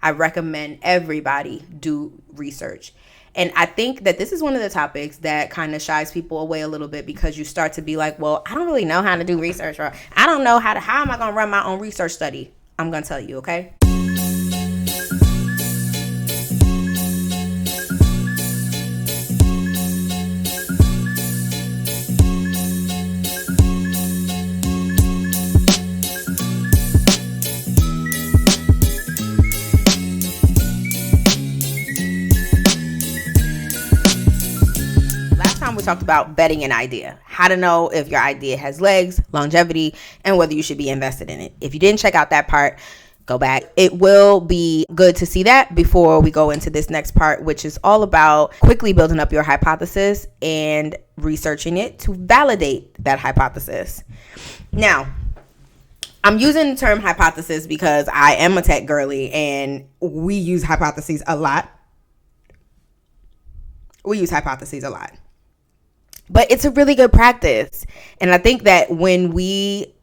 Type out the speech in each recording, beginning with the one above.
I recommend everybody do research. And I think that this is one of the topics that kind of shies people away a little bit, because you start to be like, well, I don't really know how to do research, or I don't know how am I going to run my own research study? I'm going to tell you, okay? We talked about vetting an idea, how to know if your idea has legs, longevity, and whether you should be invested in it. If you didn't check out that part, go back. It will be good to see that before we go into this next part, which is all about quickly building up your hypothesis and researching it to validate that hypothesis. Now, I'm using the term hypothesis because I am a tech girly and we use hypotheses a lot. But it's a really good practice. And I think that when we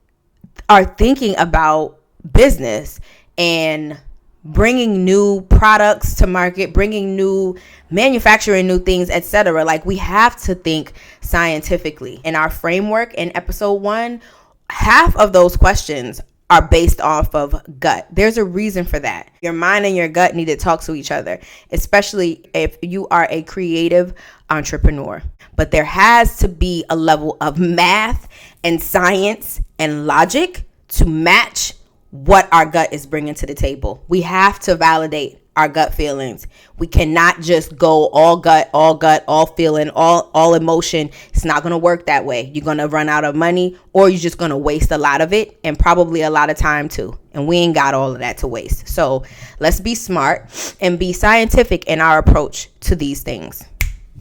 are thinking about business and bringing new products to market, bringing new manufacturing, new things, etc., like, we have to think scientifically. In our framework in episode 1, half of those questions are based off of gut. There's a reason for that. Your mind and your gut need to talk to each other, especially if you are a creative entrepreneur. But there has to be a level of math and science and logic to match what our gut is bringing to the table. We have to validate our gut feelings. We cannot just go all gut, all feeling, all emotion. It's not going to work that way. You're going to run out of money, or you're just going to waste a lot of it, and probably a lot of time too. And we ain't got all of that to waste. So let's be smart and be scientific in our approach to these things.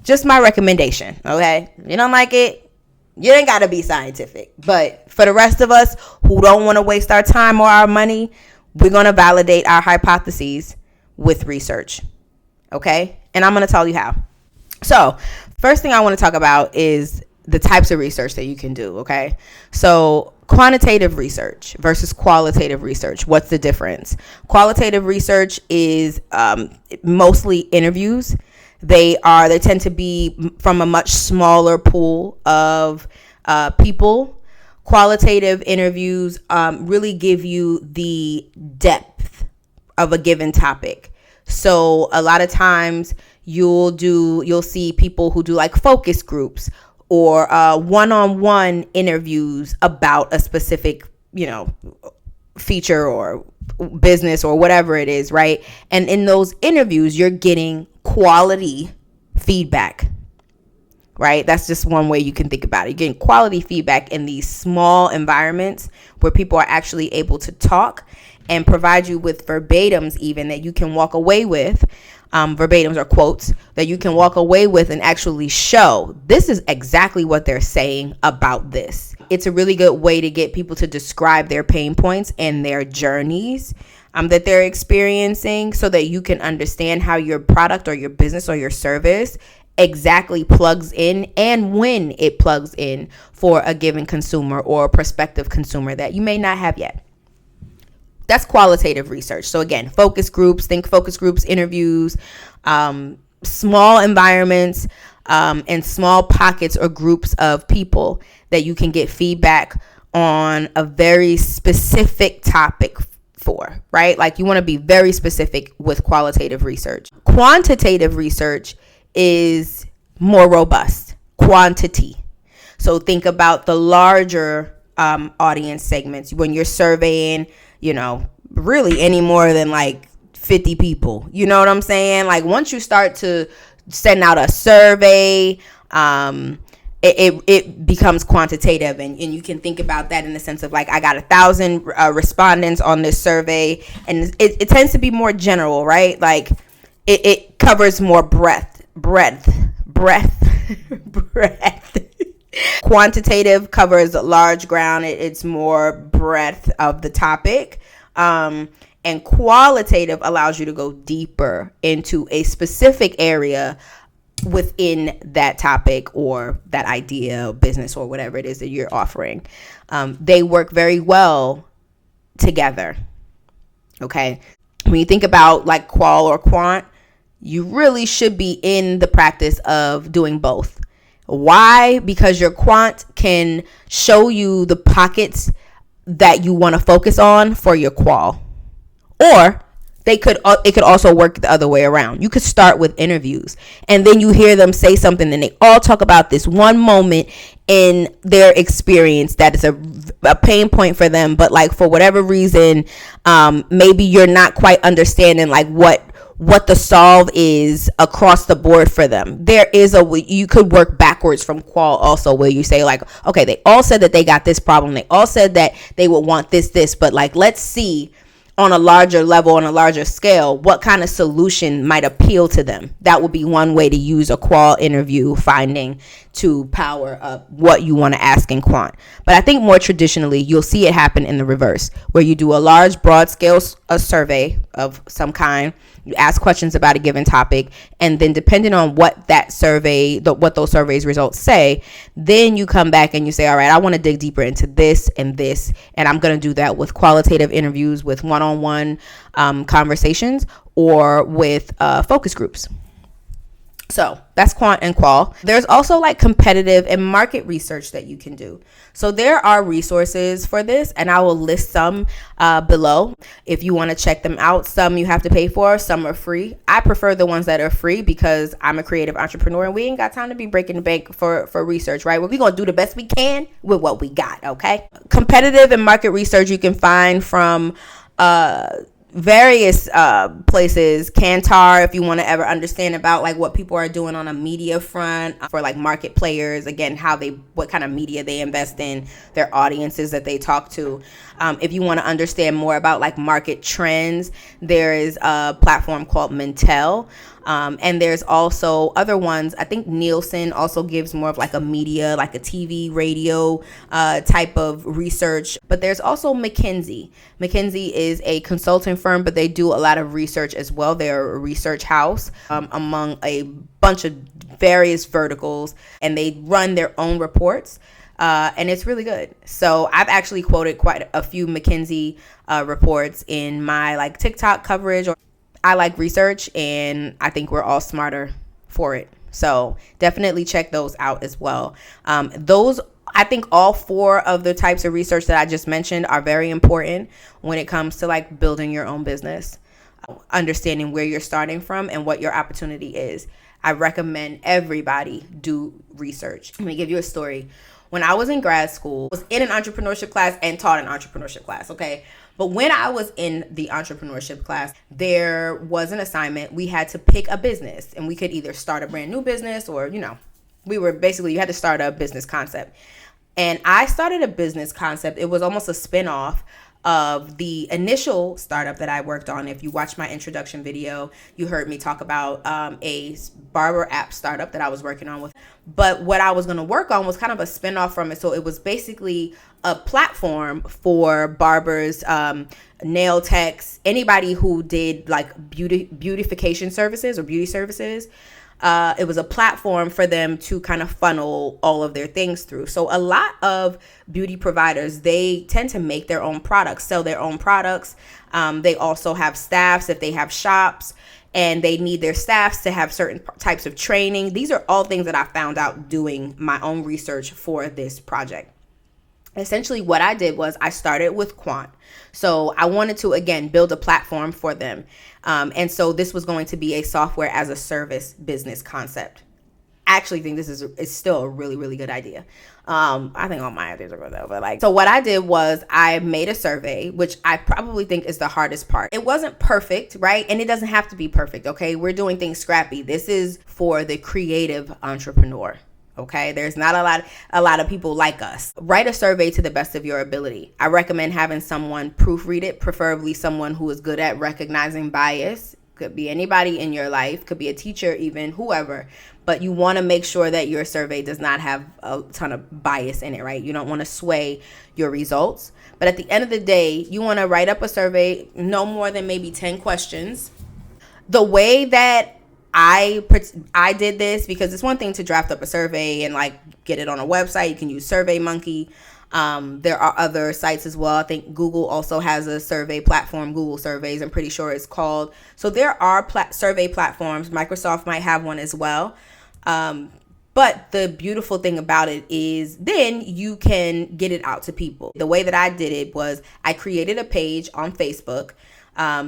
Just my recommendation, okay? You don't like it, you ain't got to be scientific. But for the rest of us who don't want to waste our time or our money, we're going to validate our hypotheses with research, okay? And I'm going to tell you how. So first thing I want to talk about is the types of research that you can do, okay? So quantitative research versus qualitative research. What's the difference? Qualitative research is mostly interviews. They tend to be from a much smaller pool of people. Qualitative interviews really give you the depth of a given topic. So a lot of times you'll see people who do like focus groups or one-on-one interviews about a specific, feature or business or whatever it is, right? And in those interviews, you're getting quality feedback, right? That's just one way you can think about it. You're getting quality feedback in these small environments where people are actually able to talk and provide you with verbatims even that you can walk away with, verbatims or quotes that you can walk away with and actually show this is exactly what they're saying about this. It's a really good way to get people to describe their pain points and their journeys that they're experiencing, so that you can understand how your product or your business or your service exactly plugs in and when it plugs in for a given consumer or a prospective consumer that you may not have yet. That's qualitative research. So again, focus groups, interviews, small environments, and small pockets or groups of people that you can get feedback on a very specific topic for, right? Like, you want to be very specific with qualitative research. Quantitative research is more robust. Quantity. So think about the larger audience segments when you're surveying, really any more than like 50 people. You know what I'm saying? Like, once you start to send out a survey, it becomes quantitative, and you can think about that in the sense of like, I got 1,000 respondents on this survey, and it tends to be more general, right? Like it covers more breadth. Quantitative covers large ground. It's more breadth of the topic. And qualitative allows you to go deeper into a specific area within that topic or that idea, business, or whatever it is that you're offering. They work very well together. Okay. when you think about like qual or quant, you really should be in the practice of doing both. Why? Because your quant can show you the pockets that you want to focus on for your qual. Or it could also work the other way around. You could start with interviews and then you hear them say something and they all talk about this one moment in their experience that is a pain point for them, but like for whatever reason, maybe you're not quite understanding like what the solve is across the board for them. You could work backwards from qual also, where you say like, okay, they all said that they got this problem. They all said that they would want this, but like, let's see on a larger level, on a larger scale, what kind of solution might appeal to them. That would be one way to use a qual interview finding to power up what you want to ask in quant. But I think more traditionally, you'll see it happen in the reverse, where you do a large, broad scale survey of some kind. You ask questions about a given topic, and then depending on what that survey, what those surveys results say, then you come back and you say, all right, I want to dig deeper into this, and I'm going to do that with qualitative interviews, with one-on-one conversations, or with focus groups. So that's quant and qual. There's also like competitive and market research that you can do. So there are resources for this, and I will list some below if you want to check them out. Some you have to pay for, some are free. I prefer the ones that are free because I'm a creative entrepreneur and we ain't got time to be breaking the bank for research, right? Well, we're going to do the best we can with what we got, okay? Competitive and market research you can find from various places. Kantar, if you want to ever understand about like what people are doing on a media front for like market players, again, what kind of media they invest in, their audiences that they talk to. If you want to understand more about like market trends, there is a platform called Mintel. And there's also other ones. I think Nielsen also gives more of like a media, like a TV, radio type of research. But there's also McKinsey. McKinsey is a consulting firm, but they do a lot of research as well. They're a research house among a bunch of various verticals, and they run their own reports. And it's really good. So I've actually quoted quite a few McKinsey reports in my like TikTok coverage. I like research, and I think we're all smarter for it. So definitely check those out as well. I think all four of the types of research that I just mentioned are very important when it comes to like building your own business, understanding where you're starting from and what your opportunity is. I recommend everybody do research. Let me give you a story. When I was in grad school, I was in an entrepreneurship class and taught an entrepreneurship class, okay? But when I was in the entrepreneurship class, there was an assignment. We had to pick a business, and we could either start a brand new business or, you had to start a business concept. And I started a business concept. It was almost a spinoff of the initial startup that I worked on. If you watch my introduction video, you heard me talk about a barber app startup that I was working on with. But what I was going to work on was kind of a spinoff from it. So it was basically a platform for barbers, nail techs, anybody who did like beautification services or beauty services. It was a platform for them to kind of funnel all of their things through. So a lot of beauty providers, they tend to make their own products, sell their own products. They also have staffs if they have shops, and they need their staffs to have certain types of training. These are all things that I found out doing my own research for this project. Essentially what I did was I started with quant. So I wanted to, again, build a platform for them. And so this was going to be a software as a service business concept. I actually think this is still a really, really good idea. I think all my ideas are good though, but so what I did was I made a survey, which I probably think is the hardest part. It wasn't perfect, right? And it doesn't have to be perfect, okay? We're doing things scrappy. This is for the creative entrepreneur. Okay, there's not a lot of people like us. Write a survey to the best of your ability. I recommend having someone proofread it, preferably someone who is good at recognizing bias. Could be anybody in your life, could be a teacher, even whoever. But you want to make sure that your survey does not have a ton of bias in it, right? You don't want to sway your results. But at the end of the day, you want to write up a survey, no more than maybe 10 questions. The way that I did this, because it's one thing to draft up a survey and like get it on a website. You can use SurveyMonkey. There are other sites as well. I think Google also has a survey platform, Google Surveys, I'm pretty sure it's called. So there are survey platforms. Microsoft might have one as well. But the beautiful thing about it is then you can get it out to people. The way that I did it was I created a page on Facebook.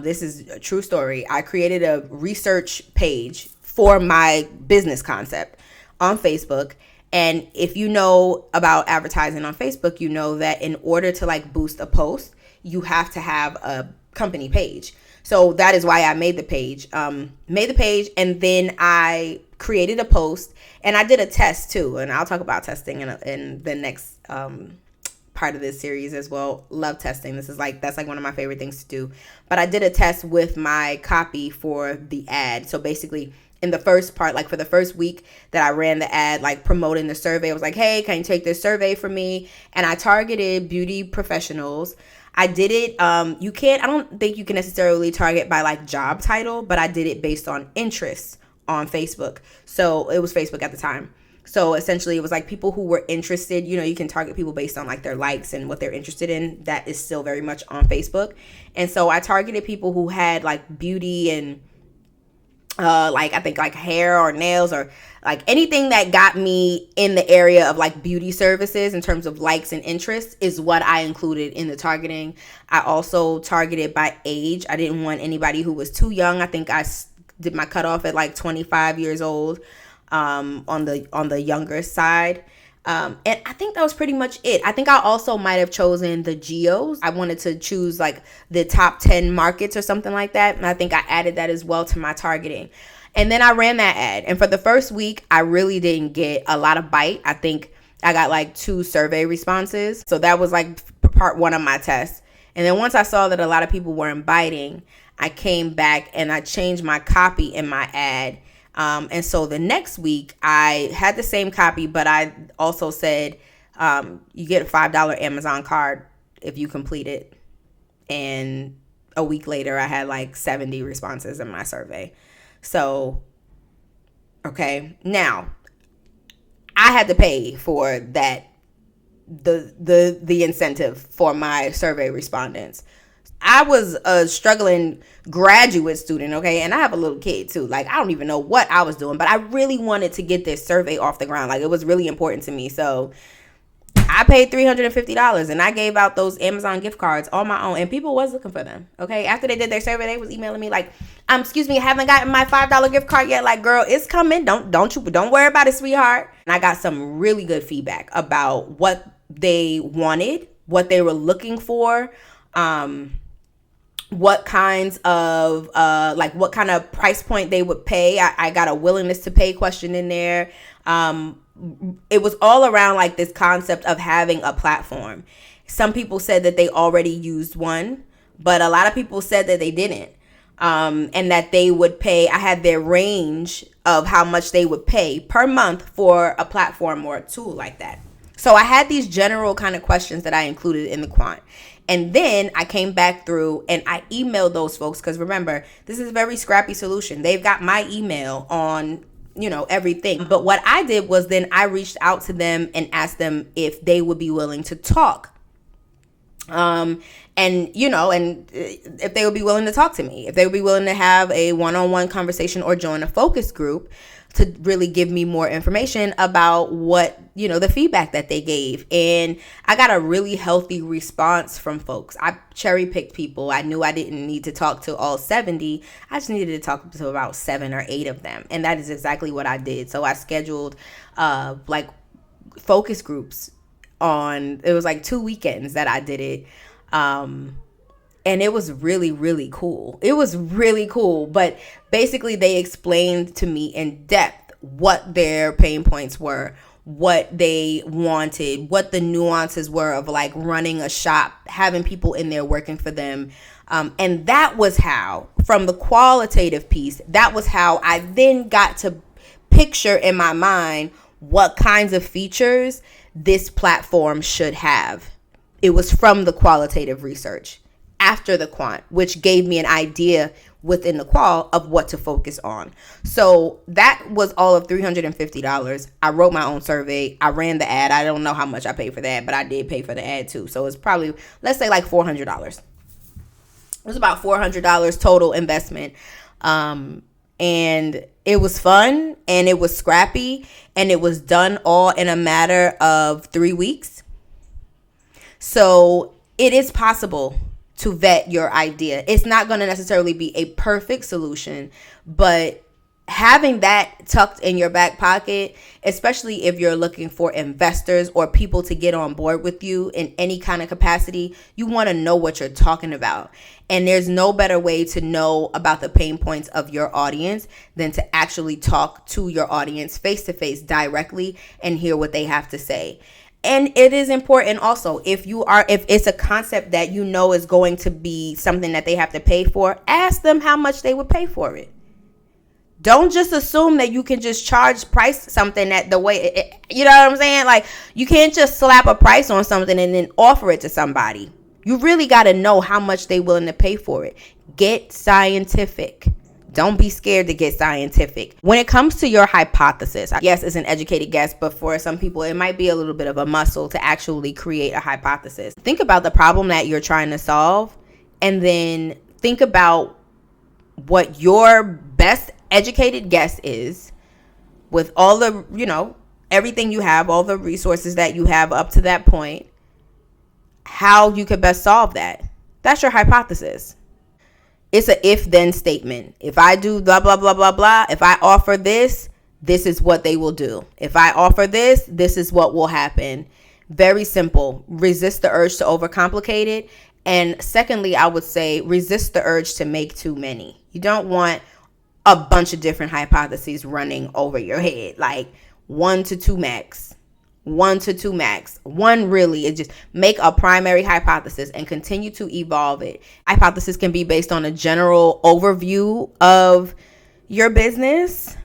This is a true story. I created a research page for my business concept on Facebook. And if you know about advertising on Facebook, you know that in order to like boost a post, you have to have a company page. So that is why I made the page. And then I created a post, and I did a test too. And I'll talk about testing in the next part of this series as well. Love testing. That's like one of my favorite things to do. But I did a test with my copy for the ad. So basically, in the first part, like for the first week that I ran the ad, like promoting the survey, I was like, hey, can you take this survey for me? And I targeted beauty professionals. I did it. I don't think you can necessarily target by like job title, but I did it based on interests on Facebook. So it was Facebook at the time. So essentially it was like people who were interested, you can target people based on like their likes and what they're interested in. That is still very much on Facebook. And so I targeted people who had like beauty and I think like hair or nails or like anything that got me in the area of like beauty services in terms of likes and interests is what I included in the targeting. I also targeted by age. I didn't want anybody who was too young. I think I did my cutoff at like 25 years old on the younger side. And I think that was pretty much it. I think I also might have chosen the geos. I wanted to choose like the top 10 markets or something like that. And I think I added that as well to my targeting. And then I ran that ad. And for the first week, I really didn't get a lot of bite. I think I got like 2 survey responses. So that was like part 1 of my test. And then once I saw that a lot of people weren't biting, I came back and I changed my copy in my ad. And so the next week I had the same copy, but I also said, you get a $5 Amazon card if you complete it. And a week later I had like 70 responses in my survey. So, okay. Now I had to pay for that, the incentive for my survey respondents. I was a struggling graduate student, okay? And I have a little kid too. Like, I don't even know what I was doing, but I really wanted to get this survey off the ground. Like, it was really important to me. So I paid $350 and I gave out those Amazon gift cards on my own, and people was looking for them, okay? After they did their survey, they was emailing me like, excuse me, I haven't gotten my $5 gift card yet. Like, girl, it's coming. Don't worry about it, sweetheart. And I got some really good feedback about what they wanted, what they were looking for, what kinds of what kind of price point they would pay. I got a willingness to pay question in there. It was all around like this concept of having a platform. Some people said that they already used one, but a lot of people said that they didn't, and that they would pay. I had their range of how much they would pay per month for a platform or a tool like that. So I had these general kind of questions that I included in the quant. And then I came back through and I emailed those folks, because remember, this is a very scrappy solution. They've got my email on, everything. But what I did was then I reached out to them and asked them if they would be willing to talk. And if they would be willing to talk to me, if they would be willing to have a one-on-one conversation or join a focus group to really give me more information about what, the feedback that they gave. And I got a really healthy response from folks. I cherry picked people. I knew I didn't need to talk to all 70. I just needed to talk to about 7 or 8 of them. And that is exactly what I did. So I scheduled focus groups it was like 2 weekends that I did it. And it was really, really cool. It was really cool. But basically they explained to me in depth what their pain points were, what they wanted, what the nuances were of like running a shop, having people in there working for them. And that was how, from the qualitative piece, that was how I then got to picture in my mind what kinds of features this platform should have. It was from the qualitative research after the quant, which gave me an idea within the qual of what to focus on. So that was all of $350. I wrote my own survey. I ran the ad. I don't know how much I paid for that, but I did pay for the ad too. So it's probably, let's say like $400. It was about $400 total investment. And it was fun, and it was scrappy, and it was done all in a matter of 3 weeks. So it is possible to vet your idea. It's not going to necessarily be a perfect solution, but having that tucked in your back pocket, especially if you're looking for investors or people to get on board with you in any kind of capacity, you want to know what you're talking about. And there's no better way to know about the pain points of your audience than to actually talk to your audience face to face directly and hear what they have to say. And it is important also, if it's a concept that you know is going to be something that they have to pay for, ask them how much they would pay for it. Don't just assume that you can just price something that the way, you know what I'm saying? Like, you can't just slap a price on something and then offer it to somebody. You really got to know how much they're willing to pay for it. Get scientific. Don't be scared to get scientific. When it comes to your hypothesis, yes, it's an educated guess, but for some people, it might be a little bit of a muscle to actually create a hypothesis. Think about the problem that you're trying to solve, and then think about what your best educated guess is with all the, everything you have, all the resources that you have up to that point, how you could best solve that. That's your hypothesis. It's a if-then statement. If I do blah, blah, blah, blah, blah, if I offer this, this is what they will do. If I offer this, this is what will happen. Very simple. Resist the urge to overcomplicate it. And secondly, I would say resist the urge to make too many. You don't want a bunch of different hypotheses running over your head. Like 1 to 2 max. 1 to 2 max. One really is just make a primary hypothesis and continue to evolve it. Hypothesis can be based on a general overview of your business.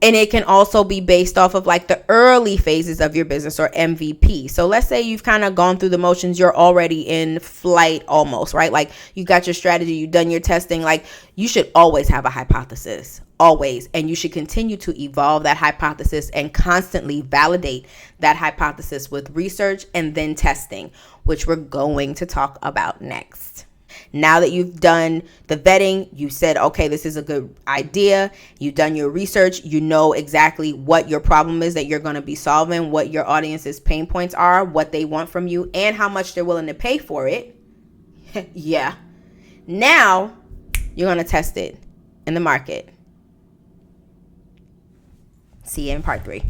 And it can also be based off of like the early phases of your business or MVP. So let's say you've kind of gone through the motions. You're already in flight almost, right? Like you got your strategy, you've done your testing. Like you should always have a hypothesis, always. And you should continue to evolve that hypothesis and constantly validate that hypothesis with research and then testing, which we're going to talk about next. Now that you've done the vetting, you said, okay, this is a good idea. You've done your research. You know exactly what your problem is that you're going to be solving, what your audience's pain points are, what they want from you, and how much they're willing to pay for it. Yeah. Now you're going to test it in the market. See you in part 3.